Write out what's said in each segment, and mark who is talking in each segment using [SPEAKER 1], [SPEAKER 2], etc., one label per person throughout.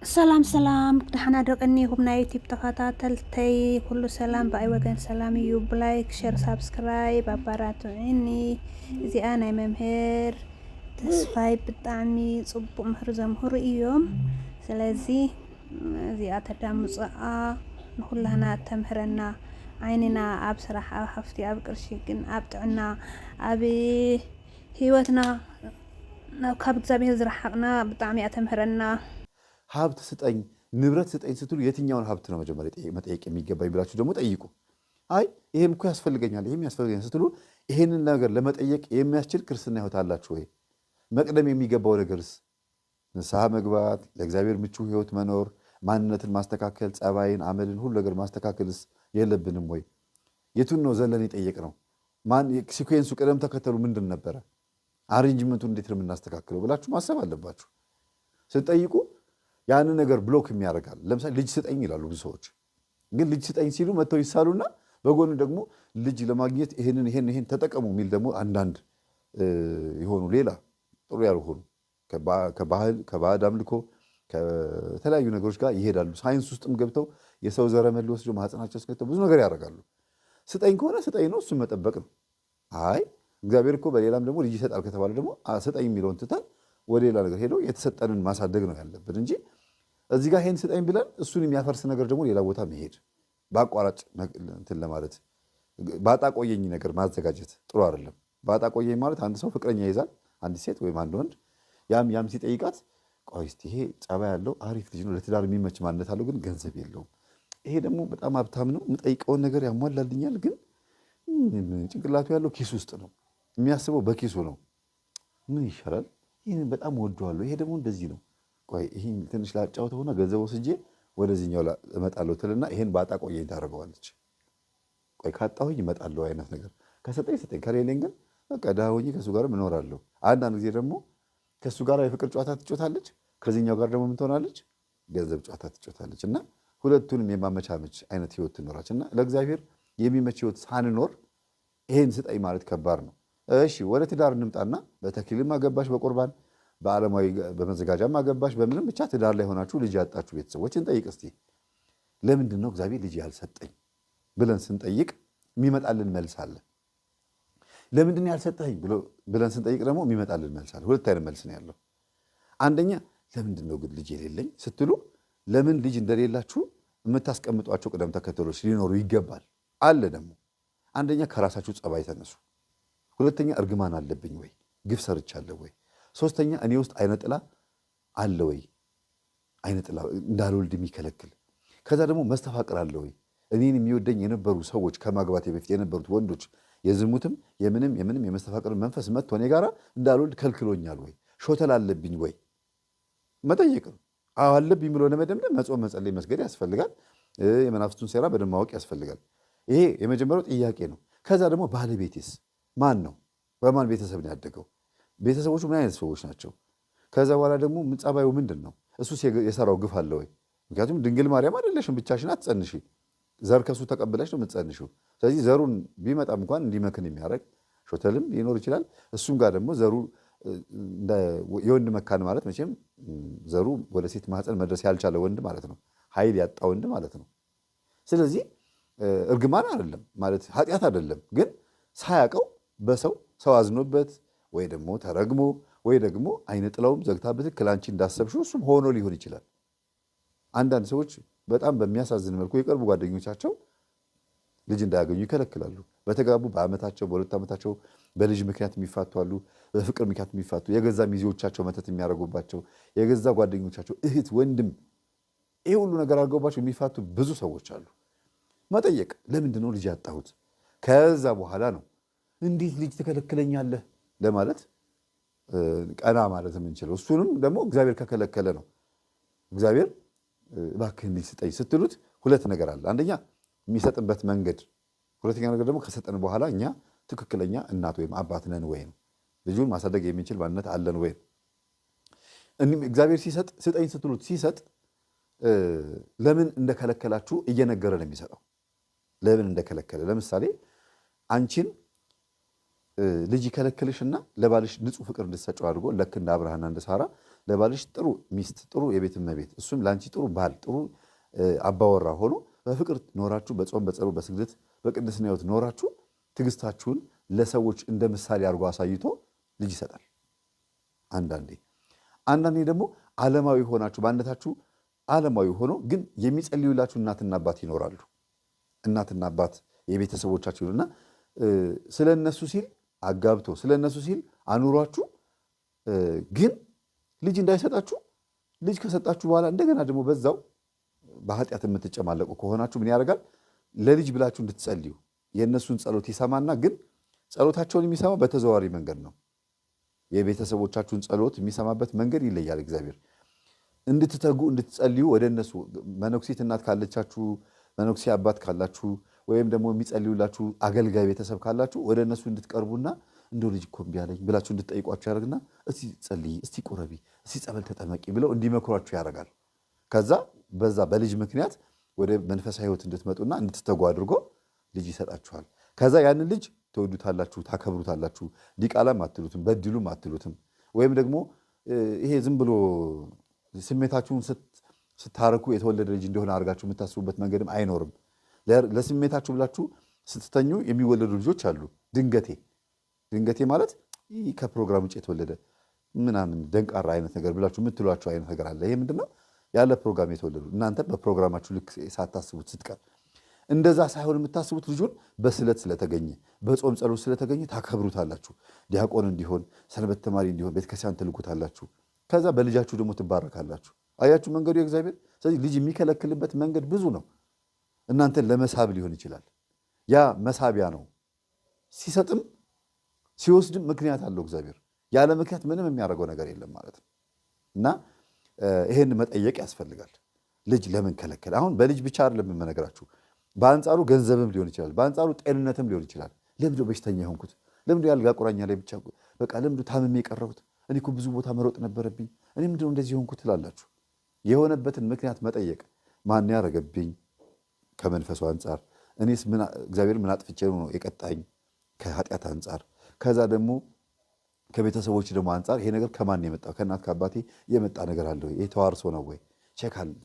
[SPEAKER 1] سلام سلام دحنا دقني هبنا يوتيوب تخاتاتلتي كل سلام بأي وجن سلام يوب لايك شير سبسكرايب أباراتو عيني زي أنا ممهر تسفاي بتعني صبو مهر زمهر إيوم سلازي زي أتدام مصقا نخلهنا تمهرنا عيننا أب صراحة حفتي أب قرشيقن أب تعنا أبي هيوتنا كابت زابيه زرحقنا بطعمي أتمهرنا
[SPEAKER 2] ሀብት ስጠኝ ንብረት ስጠኝ ስትሉ የትኛውን ሀብት ነው መጀመሪያ መጠየቅ የሚገባኝ ብላችሁ ደግሞ ጠይቁ። አይ ይሄም እኮ ያስፈልገኛል ይሄም ያስፈልገኛል ስትሉ ይሄንን ነገር ለመጠየቅ የሚያስችል ክርስትና ህይወት አላችሁ ወይ? መቅደም የሚገባው ነገርስ ንስሐ መግባት፣ ለእግዚአብሔር ምቹ ህይወት መኖር፣ ማንነትን ማስተካከል፣ ጸባይን፣ አመልን ሁሉ ነገር ማስተካከልስ የለብንም ወይ? የቱን ነው ዘለን የጠየቅ ነው? ማን ሲኩዌንሱ ቅደም ተከተሉ ምንድን ነበረ? አሬንጅመንቱን እንዴት ነው የምናስተካክለው ብላችሁ ማሰብ አለባችሁ ስትጠይቁ። ያን ነገር ብሎክ የሚያደርጋል። ለምሳሌ ልጅ ስጠኝ ይላሉ ብዙ ሰዎች። ግን ልጅ ስጠኝ ሲሉ መተው ይሳሉና በጎን ደግሞ ልጅ ለማግኘት ይሄን ተጠቀሙ የሚል ደግሞ አንዳንድ የሆኑ ሌላ ጥሩ ያልሆኑ ከባዕድ አምልኮ ከተለያዩ ነገሮች ጋር ይሄዳሉ። ሳይንስ ውስጥም ገብተው የሰው ዘረመል ወስደው ማህፀናቸው እስከተው ብዙ ነገር ያደርጋሉ። ስጠኝ ከሆነ ስጠኝ ነው፣ እሱን መጠበቅ ነው። አይ እግዚአብሔር እኮ በሌላም ደግሞ ልጅ ይሰጣል ከተባለ ደግሞ ስጠኝ የሚለውን ትተን ወደ ሌላ ነገር ሄዶ የተሰጠንን ማሳደግ ነው ያለብን እንጂ እዚህ ጋር ይሄን ስጠኝ ብለን እሱን የሚያፈርስ ነገር ደግሞ ሌላ ቦታ መሄድ በአቋራጭ እንትን ለማለት ባጣ ቆየኝ ነገር ማዘጋጀት ጥሩ አይደለም። ባጣ ቆየኝ ማለት አንድ ሰው ፍቅረኛ ይዛል፣ አንድ ሴት ወይም አንድ ወንድ ያም ሲጠይቃት ቆይ እስቲ ይሄ ጸባይ ያለው አሪፍ ልጅ ነው፣ ለትዳር የሚመች ማንነት አለው፣ ግን ገንዘብ የለውም፣ ይሄ ደግሞ በጣም ሀብታም ነው፣ የምጠይቀውን ነገር ያሟላልኛል፣ ግን ጭንቅላቱ ያለው ኪስ ውስጥ ነው፣ የሚያስበው በኪሱ ነው፣ ምን ይሻላል? ይሄን በጣም ወደዋለሁ፣ ይሄ ደግሞ እንደዚህ ነው፣ ቆይ ይሄን ትንሽ ላጫውተውና ገንዘብ ወስጄ ወደዚህኛው እመጣለሁ ትልና ይሄን ባጣ ቆየኝ ታደርገዋለች። ቆይ ካጣሁኝ እመጣለሁ አይነት ነገር ከሰጠኝ ስጠኝ፣ ከሌለኝ ግን በቃ ደሃ ሆኜ ከሱ ጋር እኖራለሁ። አንዳንድ ጊዜ ደግሞ ከሱ ጋር የፍቅር ጨዋታ ትጮታለች፣ ከዚህኛው ጋር ደግሞ ምን ትሆናለች? ገንዘብ ጨዋታ ትጮታለች። እና ሁለቱንም የማመቻመች አይነት ህይወት ትኖራች። እና ለእግዚአብሔር የሚመች ህይወት ሳንኖር ይሄን ስጠኝ ማለት ከባድ ነው። እሺ ወደ ትዳር እንምጣና በተክሊልም አገባሽ፣ በቁርባን በዓለማዊ በመዘጋጃም አገባሽ፣ በምንም ብቻ ትዳር ላይ ሆናችሁ ልጅ ያጣችሁ ቤተሰቦችን ጠይቅ እስቲ። ለምንድን ነው እግዚአብሔር ልጅ ያልሰጠኝ ብለን ስንጠይቅ የሚመጣልን መልስ አለ። ለምንድን ነው ያልሰጠኝ ብለን ስንጠይቅ ደግሞ የሚመጣልን መልስ አለ። ሁለት አይነት መልስ ነው ያለው። አንደኛ ለምንድን ነው ግን ልጅ የሌለኝ ስትሉ ለምን ልጅ እንደሌላችሁ የምታስቀምጧቸው ቅደም ተከተሎች ሊኖሩ ይገባል አለ። ደግሞ አንደኛ ከራሳችሁ ጸባይ ተነሱ። ሁለተኛ እርግማን አለብኝ ወይ? ግፍ ሰርቻለሁ ወይ? ሶስተኛ እኔ ውስጥ አይነ ጥላ አለ ወይ? አይነ ጥላ እንዳልወልድ የሚከለክል። ከዛ ደግሞ መስተፋቅር አለ ወይ? እኔን የሚወደኝ የነበሩ ሰዎች ከማግባቴ በፊት የነበሩት ወንዶች የዝሙትም የምንም የመስተፋቅር መንፈስ መጥቶ እኔ ጋራ እንዳልወልድ ከልክሎኛል ወይ? ሾተል አለብኝ ወይ? መጠየቅ ነው። አዎ አለብኝ ብሎ ለመደምደም መጾም፣ መጸለይ፣ መስገድ ያስፈልጋል። የመናፍስቱን ሴራ በደንብ ማወቅ ያስፈልጋል። ይሄ የመጀመሪያው ጥያቄ ነው። ከዛ ደግሞ ባለቤቴስ ማን ነው? በማን ቤተሰብ ነው ያደገው? ቤተሰቦቹ ምን አይነት ሰዎች ናቸው? ከዛ በኋላ ደግሞ ጸባዩ ምንድን ነው? እሱስ የሰራው ግፍ አለ ወይ? ምክንያቱም ድንግል ማርያም አይደለሽም፣ ብቻሽን አትጸንሺ፣ ዘር ከሱ ተቀብለሽ ነው የምትጸንሺው። ስለዚህ ዘሩን ቢመጣም እንኳን እንዲመክን የሚያደርግ ሾተልም ሊኖር ይችላል። እሱም ጋር ደግሞ ዘሩ የወንድ መካን ማለት መቼም ዘሩ ወደ ሴት ማህፀን መድረስ ያልቻለ ወንድ ማለት ነው፣ ኃይል ያጣ ወንድ ማለት ነው። ስለዚህ እርግማን አይደለም ማለት ኃጢአት አይደለም፣ ግን ሳያውቀው በሰው አዝኖበት ወይ ደግሞ ተረግሞ ወይ ደግሞ አይነ ጥላውም ዘግታበት ክላንቺ እንዳሰብሽው እሱም ሆኖ ሊሆን ይችላል። አንዳንድ ሰዎች በጣም በሚያሳዝን መልኩ የቅርቡ ጓደኞቻቸው ልጅ እንዳያገኙ ይከለክላሉ። በተጋቡ በዓመታቸው በሁለት ዓመታቸው በልጅ ምክንያት የሚፋቱ አሉ፣ በፍቅር ምክንያት የሚፋቱ፣ የገዛ ሚዜዎቻቸው መተት የሚያደርጉባቸው፣ የገዛ ጓደኞቻቸው እህት ወንድም ይህ ሁሉ ነገር አድርገውባቸው የሚፋቱ ብዙ ሰዎች አሉ። መጠየቅ ለምንድን ነው ልጅ ያጣሁት? ከዛ በኋላ ነው እንዴት ልጅ ትከለክለኛለህ ለማለት ቀና ማለት የምንችለው። እሱንም ደግሞ እግዚአብሔር ከከለከለ ነው። እግዚአብሔር እባክህን ልጅ ስጠኝ ስትሉት ሁለት ነገር አለ። አንደኛ የሚሰጥበት መንገድ፣ ሁለተኛ ነገር ደግሞ ከሰጠን በኋላ እኛ ትክክለኛ እናት ወይም አባት ነን ወይም ልጁን ማሳደግ የሚችል ማንነት አለን ወይም። እግዚአብሔር ሲሰጥ ስጠኝ ስትሉት ሲሰጥ ለምን እንደከለከላችሁ እየነገረ ነው የሚሰጠው። ለምን እንደከለከለ ለምሳሌ አንቺን ልጅ ይከለክልሽና ለባልሽ ንጹሕ ፍቅር እንድትሰጪው አድርጎ ልክ እንደ አብርሃምና እንደ ሳራ ለባልሽ ጥሩ ሚስት፣ ጥሩ የቤት እመቤት፣ እሱም ለአንቺ ጥሩ ባል፣ ጥሩ አባወራ ሆኖ በፍቅር ኖራችሁ በጾም በጸሎት በስግደት በቅድስና ሕይወት ኖራችሁ ትዕግስታችሁን ለሰዎች እንደ ምሳሌ አድርጎ አሳይቶ ልጅ ይሰጣል። አንዳንዴ ደግሞ ዓለማዊ ሆናችሁ በአንድነታችሁ ዓለማዊ ሆኖ ግን የሚጸልዩላችሁ እናትና አባት ይኖራሉ። እናትና አባት የቤተሰቦቻችሁና ስለ እነሱ ሲል አጋብቶ ስለ እነሱ ሲል አኑሯችሁ ግን ልጅ እንዳይሰጣችሁ ልጅ ከሰጣችሁ በኋላ እንደገና ደግሞ በዛው በኃጢአት የምትጨማለቁ ከሆናችሁ ምን ያደርጋል? ለልጅ ብላችሁ እንድትጸልዩ የእነሱን ጸሎት ይሰማና ግን ጸሎታቸውን የሚሰማው በተዘዋዋሪ መንገድ ነው። የቤተሰቦቻችሁን ጸሎት የሚሰማበት መንገድ ይለያል። እግዚአብሔር እንድትተጉ እንድትጸልዩ ወደ እነሱ መነኩሴት እናት ካለቻችሁ፣ መነኩሴ አባት ካላችሁ፣ ወይም ደግሞ የሚጸልዩላችሁ አገልጋይ ቤተሰብ ካላችሁ ወደ እነሱ እንድትቀርቡና እንደው ልጅ እኮ እምቢ አለኝ ብላችሁ እንድትጠይቋቸው ያደርግና እስቲ ጸልይ፣ እስቲ ቁረቢ፣ እስቲ ጸበል ተጠመቂ ብለው እንዲመክሯችሁ ያደርጋል። ከዛ በዛ በልጅ ምክንያት ወደ መንፈሳዊ ሕይወት እንድትመጡና እንድትተጉ አድርጎ ልጅ ይሰጣችኋል። ከዛ ያንን ልጅ ትወዱታላችሁ፣ ታከብሩታላችሁ። ዲቃላም አትሉትም፣ በድሉም አትሉትም። ወይም ደግሞ ይሄ ዝም ብሎ ስሜታችሁን ስታረኩ የተወለደ ልጅ እንደሆነ አድርጋችሁ የምታስቡበት መንገድም አይኖርም። ለስሜታችሁ ብላችሁ ስትተኙ የሚወለዱ ልጆች አሉ። ድንገቴ ማለት ይህ ከፕሮግራም ውጭ የተወለደ ምናምን ደንቃራ አይነት ነገር ብላችሁ የምትሏቸው አይነት ነገር አለ። ይሄ ምንድነው? ያለ ፕሮግራም የተወለዱ እናንተ በፕሮግራማችሁ ልክ ሳታስቡት ስትቀር እንደዛ ሳይሆን የምታስቡት ልጁን በስለት ስለተገኘ በጾም ጸሎት ስለተገኘ ታከብሩታላችሁ። ዲያቆን እንዲሆን ሰንበት ተማሪ እንዲሆን ቤተክርስቲያን ትልኩታላችሁ። ከዛ በልጃችሁ ደግሞ ትባረካላችሁ። አያችሁ መንገዱ የእግዚአብሔር። ስለዚህ ልጅ የሚከለክልበት መንገድ ብዙ ነው። እናንተን ለመሳብ ሊሆን ይችላል። ያ መሳቢያ ነው። ሲሰጥም ሲወስድም ምክንያት አለው እግዚአብሔር። ያለ ምክንያት ምንም የሚያደርገው ነገር የለም ማለት ነው። እና ይሄን መጠየቅ ያስፈልጋል። ልጅ ለምን ከለከለ? አሁን በልጅ ብቻ አይደለም የምነግራችሁ። በአንጻሩ ገንዘብም ሊሆን ይችላል። በአንጻሩ ጤንነትም ሊሆን ይችላል። ለምንድነው በሽተኛ የሆንኩት? ለምንድነው ያልጋ ቁራኛ ላይ ብቻ በቃ ለምንድነው ታምሜ የቀረሁት? እኔ እኮ ብዙ ቦታ መሮጥ ነበረብኝ። እኔ ምንድነው እንደዚህ የሆንኩት ትላላችሁ። የሆነበትን ምክንያት መጠየቅ፣ ማን ያረገብኝ ከመንፈሱ አንጻር፣ እኔስ እግዚአብሔር ምን አጥፍቼ ነው የቀጣኝ ከኃጢአት አንጻር፣ ከዛ ደግሞ ከቤተሰቦች ደግሞ አንጻር ይሄ ነገር ከማን የመጣው ከእናት ከአባቴ የመጣ ነገር አለ ወይ? ይሄ ተዋርሶ ነው ወይ?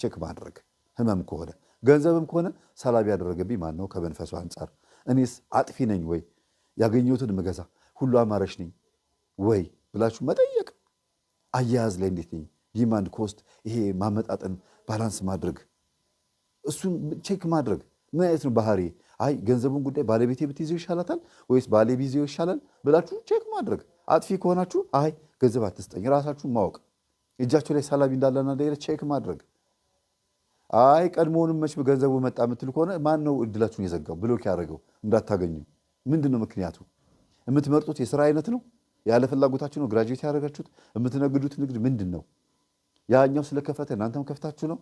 [SPEAKER 2] ቼክ ማድረግ። ህመም ከሆነ ገንዘብም ከሆነ ሰላቢ ያደረገብኝ ማን ነው? ከመንፈሱ አንጻር እኔስ አጥፊ ነኝ ወይ? ያገኘሁትን ምገዛ ሁሉ አማረሽ ነኝ ወይ ብላችሁ መጠየቅ። አያያዝ ላይ እንዴት ነኝ? ዲማንድ ኮስት፣ ይሄ ማመጣጠን ባላንስ ማድረግ፣ እሱን ቼክ ማድረግ። ምን አይነት ነው ባህሪ? አይ ገንዘቡን ጉዳይ ባለቤቴ ብትይዘው ይሻላታል ወይስ ባሌ ቢይዘው ይሻላል ብላችሁ ቼክ ማድረግ። አጥፊ ከሆናችሁ አይ ገንዘብ አትስጠኝ፣ ራሳችሁን ማወቅ። እጃችሁ ላይ ሰላቢ እንዳለና እንደሌለ ቼክ ማድረግ። አይ ቀድሞውንም መች ገንዘቡ መጣ የምትሉ ከሆነ ማን ነው እድላችሁን የዘጋው ብሎክ ያደረገው እንዳታገኙ? ምንድን ነው ምክንያቱ? የምትመርጡት የስራ አይነት ነው? ያለ ፍላጎታችሁ ነው ግራጁዌት ያደረጋችሁት? የምትነግዱት ንግድ ምንድን ነው? ያኛው ስለከፈተ እናንተም ከፍታችሁ ነው?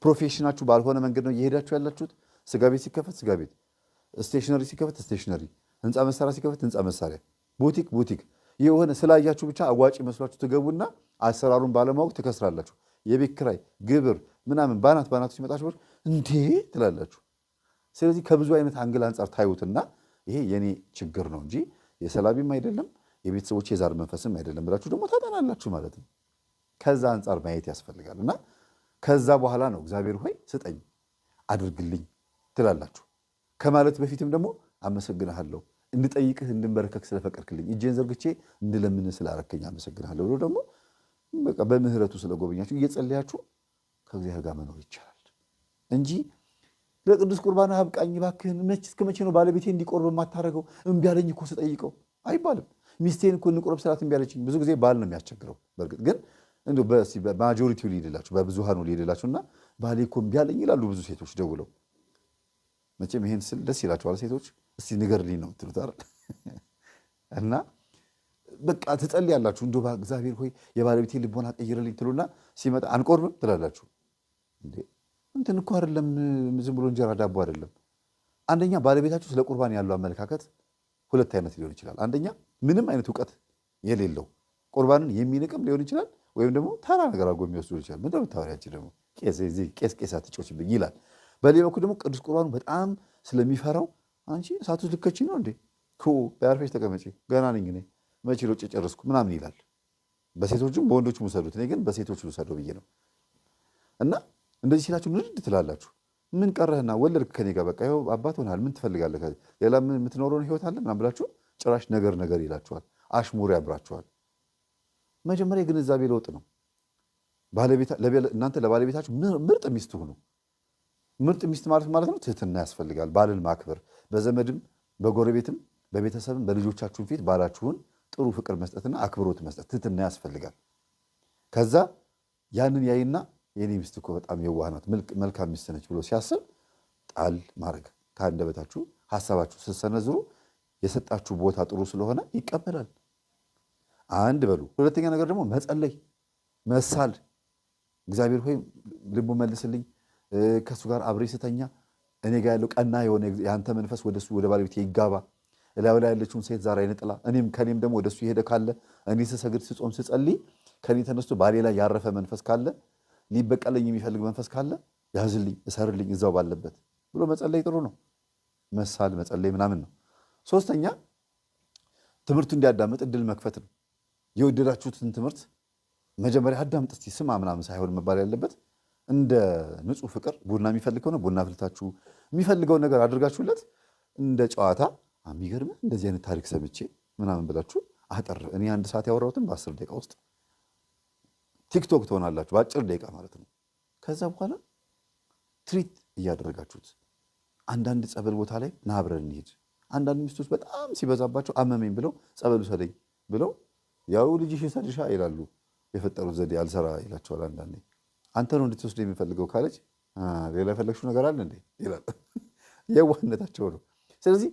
[SPEAKER 2] ፕሮፌሽናችሁ ባልሆነ መንገድ ነው እየሄዳችሁ ያላችሁት? ስጋ ቤት ሲከፈት ስጋ ቤት፣ ስቴሽነሪ ሲከፈት ስቴሽነሪ፣ ህንፃ መሳሪያ ሲከፈት ህንፃ መሳሪያ፣ ቡቲክ የሆነ ስላያችሁ ብቻ አዋጭ መስሏችሁ ትገቡና አሰራሩን ባለማወቅ ትከስራላችሁ። የቤት ኪራይ፣ ግብር ምናምን ባናቱ ሲመጣችሁ እንዴ ትላላችሁ። ስለዚህ ከብዙ አይነት አንግል አንጻር ታዩትና ይሄ የኔ ችግር ነው እንጂ የሰላቢም አይደለም የቤተሰቦች የዛር መንፈስም አይደለም ብላችሁ ደግሞ ታጠናላችሁ ማለት ነው። ከዛ አንጻር ማየት ያስፈልጋል። እና ከዛ በኋላ ነው እግዚአብሔር ሆይ ስጠኝ አድርግልኝ ትላላችሁ። ከማለት በፊትም ደግሞ አመሰግንሃለሁ እንድጠይቅህ እንድንበረከክ ስለፈቀድክልኝ እጄን ዘርግቼ እንድለምንህ ስላረከኝ አመሰግንሃለሁ ብሎ ደግሞ በቃ በምህረቱ ስለጎበኛችሁ እየጸለያችሁ ከእግዚአብሔር ጋር መኖር ይቻላል እንጂ ለቅዱስ ቁርባን አብቃኝ እባክህን እስከ መቼ ነው ባለቤቴ እንዲቆርብ የማታደርገው? እምቢ አለኝ እኮ ስጠይቀው አይባልም። ሚስቴን እኮ እንቁረብ ስላት እምቢ አለችኝ። ብዙ ጊዜ ባል ነው የሚያስቸግረው። በእርግጥ ግን እንደው በማጆሪቲው ሊሄድላችሁ በብዙሃኑ ሊሄድላችሁና ባሌ እኮ እምቢ አለኝ ይላሉ ብዙ ሴቶች ደውለው። መቼም ይሄን ስል ደስ ይላችኋል ሴቶች። እስቲ ንገርልኝ ነው የምትሉት አይደል? እና በቃ ትጸልያላችሁ። እንደው እግዚአብሔር ሆይ የባለቤቴ ልቦና ቀይርልኝ ትሉና ሲመጣ አንቆርብም ትላላችሁ። እንዴ እንትን እኮ አይደለም ዝም ብሎ እንጀራ ዳቦ አይደለም። አንደኛ ባለቤታችሁ ስለ ቁርባን ያለው አመለካከት ሁለት አይነት ሊሆን ይችላል። አንደኛ ምንም አይነት እውቀት የሌለው ቁርባንን የሚንቅም ሊሆን ይችላል፣ ወይም ደግሞ ተራ ነገር አድርጎ የሚወስዱ ይችላል። ምንድነው የምታወሪያችን ደግሞ ቄስ አትጮችብኝ ይላል። በሌላ በኩል ደግሞ ቅዱስ ቁርባኑ በጣም ስለሚፈራው አንቺ እሳቱ ልከች ነው እንዴ በያርፌሽ ተቀመጪ ገና ነኝ እኔ መቼ ሮጬ ጨረስኩ ምናምን ይላል። በሴቶችም በወንዶችም ውሰዱት። እኔ ግን በሴቶች ውሰደው ብዬ ነው። እና እንደዚህ ሲላችሁ ንድድ ትላላችሁ። ምን ቀረህና ወለድክ ከኔ ጋር በቃ ይኸው አባት ሆነሃል፣ ምን ትፈልጋለህ? ሌላ ምን የምትኖረውን ህይወት አለ ምናምን ብላችሁ ጭራሽ ነገር ይላችኋል። አሽሙር ያብራችኋል። መጀመሪያ የግንዛቤ ለውጥ ነው። እናንተ ለባለቤታችሁ ምርጥ ሚስት ሁኑ። ምርጥ ሚስት ማለት ነው ትህትና ያስፈልጋል። ባልን ማክበር፣ በዘመድም በጎረቤትም በቤተሰብም በልጆቻችሁን ፊት ባላችሁን ጥሩ ፍቅር መስጠትና አክብሮት መስጠት፣ ትህትና ያስፈልጋል። ከዛ ያንን ያይና የኔ ሚስት እኮ በጣም የዋህ ናት፣ መልካም ሚስት ነች ብሎ ሲያስብ ጣል ማድረግ ከአንደበታችሁ ሐሳባችሁ ስትሰነዝሩ የሰጣችሁ ቦታ ጥሩ ስለሆነ ይቀበላል። አንድ በሉ። ሁለተኛ ነገር ደግሞ መጸለይ፣ መሳል። እግዚአብሔር ሆይ ልቡ መልስልኝ፣ ከእሱ ጋር አብሬ ስተኛ እኔ ጋር ያለው ቀና የሆነ የአንተ መንፈስ ወደሱ ወደ ባለቤቴ ይጋባ፣ እላዩ ላይ ያለችውን ሴት ዛር አይነጥላ፣ ከኔም ደግሞ ወደሱ የሄደ ካለ እኔ ስሰግድ ስጾም ስጸልይ ከኔ ተነስቶ ባሌ ላይ ያረፈ መንፈስ ካለ ሊበቀለኝ የሚፈልግ መንፈስ ካለ ያዝልኝ፣ እሰርልኝ እዛው ባለበት ብሎ መጸለይ ጥሩ ነው። መሳል መጸለይ ምናምን ነው። ሶስተኛ ትምህርቱ እንዲያዳምጥ እድል መክፈት ነው። የወደዳችሁትን ትምህርት መጀመሪያ አዳምጥ እስቲ ስማ ምናምን ሳይሆን መባል ያለበት እንደ ንጹህ ፍቅር ቡና የሚፈልግ ከሆነ ቡና ፍልታችሁ የሚፈልገውን ነገር አድርጋችሁለት እንደ ጨዋታ የሚገርም እንደዚህ አይነት ታሪክ ሰምቼ ምናምን ብላችሁ አጠር እኔ 1 ሰዓት ያወራሁትን በ10 ደቂቃ ውስጥ ቲክቶክ ትሆናላችሁ፣ በአጭር ደቂቃ ማለት ነው። ከዛ በኋላ ትሪት እያደረጋችሁት አንዳንድ ጸበል ቦታ ላይ ና አብረን እንሂድ። አንዳንድ ሚስቶች በጣም ሲበዛባቸው አመመኝ ብለው ጸበሉ ሰደኝ ብለው ያው ልጅሽ ይሰድሻ ይላሉ። የፈጠሩት ዘዴ አልሰራ ይላቸዋል። አንዳንዴ አንተ ነው እንድትወስድ የሚፈልገው ካለች ሌላ የፈለግሽው ነገር አለ እንዴ ይላል። የዋህነታቸው ነው። ስለዚህ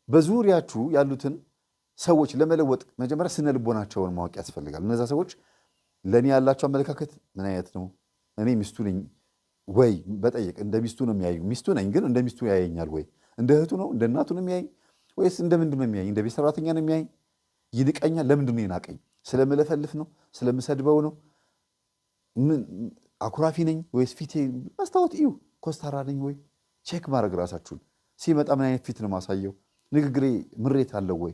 [SPEAKER 2] በዙሪያችሁ ያሉትን ሰዎች ለመለወጥ መጀመሪያ ስነ ልቦናቸውን ማወቅ ያስፈልጋል። እነዛ ሰዎች ለእኔ ያላቸው አመለካከት ምን አይነት ነው? እኔ ሚስቱ ነኝ ወይ በጠየቅ እንደ ሚስቱ ነው የሚያዩ። ሚስቱ ነኝ ግን እንደ ሚስቱ ያየኛል ወይ? እንደ እህቱ ነው እንደ እናቱ ነው የሚያይ ወይስ እንደ ምንድን ነው የሚያይ? እንደ ቤት ሰራተኛ ነው የሚያይ? ይንቀኛል። ለምንድን ነው ይናቀኝ? ስለምለፈልፍ ነው? ስለምሰድበው ነው? አኩራፊ ነኝ ወይስ ፊቴ መስታወት እዩ፣ ኮስታራ ነኝ ወይ? ቼክ ማድረግ ራሳችሁን። ሲመጣ ምን አይነት ፊት ነው ማሳየው? ንግግሬ ምሬት አለው ወይ?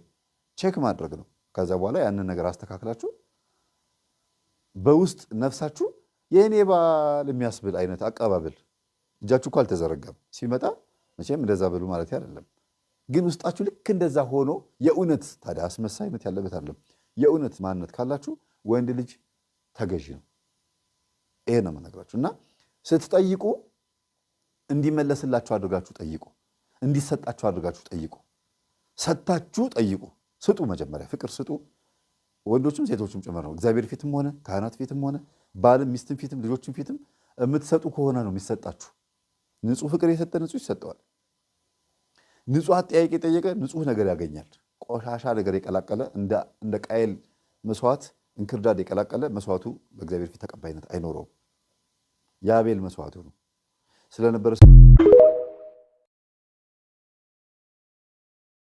[SPEAKER 2] ቼክ ማድረግ ነው። ከዛ በኋላ ያንን ነገር አስተካክላችሁ በውስጥ ነፍሳችሁ የእኔ ባል የሚያስብል አይነት አቀባበል። እጃችሁ እኮ አልተዘረጋም። ሲመጣ መቼም እንደዛ በሉ ማለት አይደለም፣ ግን ውስጣችሁ ልክ እንደዛ ሆኖ የእውነት ታዲያ አስመሳይነት ያለበት አይደለም። የእውነት ማንነት ካላችሁ ወንድ ልጅ ተገዢ ነው። ይሄ ነው የምነግራችሁ። እና ስትጠይቁ እንዲመለስላችሁ አድርጋችሁ ጠይቁ፣ እንዲሰጣችሁ አድርጋችሁ ጠይቁ። ሰጥታችሁ ጠይቁ። ስጡ። መጀመሪያ ፍቅር ስጡ። ወንዶችም ሴቶችም ጭምር ነው። እግዚአብሔር ፊትም ሆነ ካህናት ፊትም ሆነ ባልም ሚስትም ፊትም ልጆችም ፊትም የምትሰጡ ከሆነ ነው የሚሰጣችሁ። ንጹህ ፍቅር የሰጠ ንጹህ ይሰጠዋል። ንጹህ አጠያየቅ የጠየቀ ንጹህ ነገር ያገኛል። ቆሻሻ ነገር የቀላቀለ እንደ ቃየል መስዋዕት እንክርዳድ የቀላቀለ መስዋዕቱ በእግዚአብሔር ፊት ተቀባይነት አይኖረውም። የአቤል መስዋዕቱ ነው ስለነበረ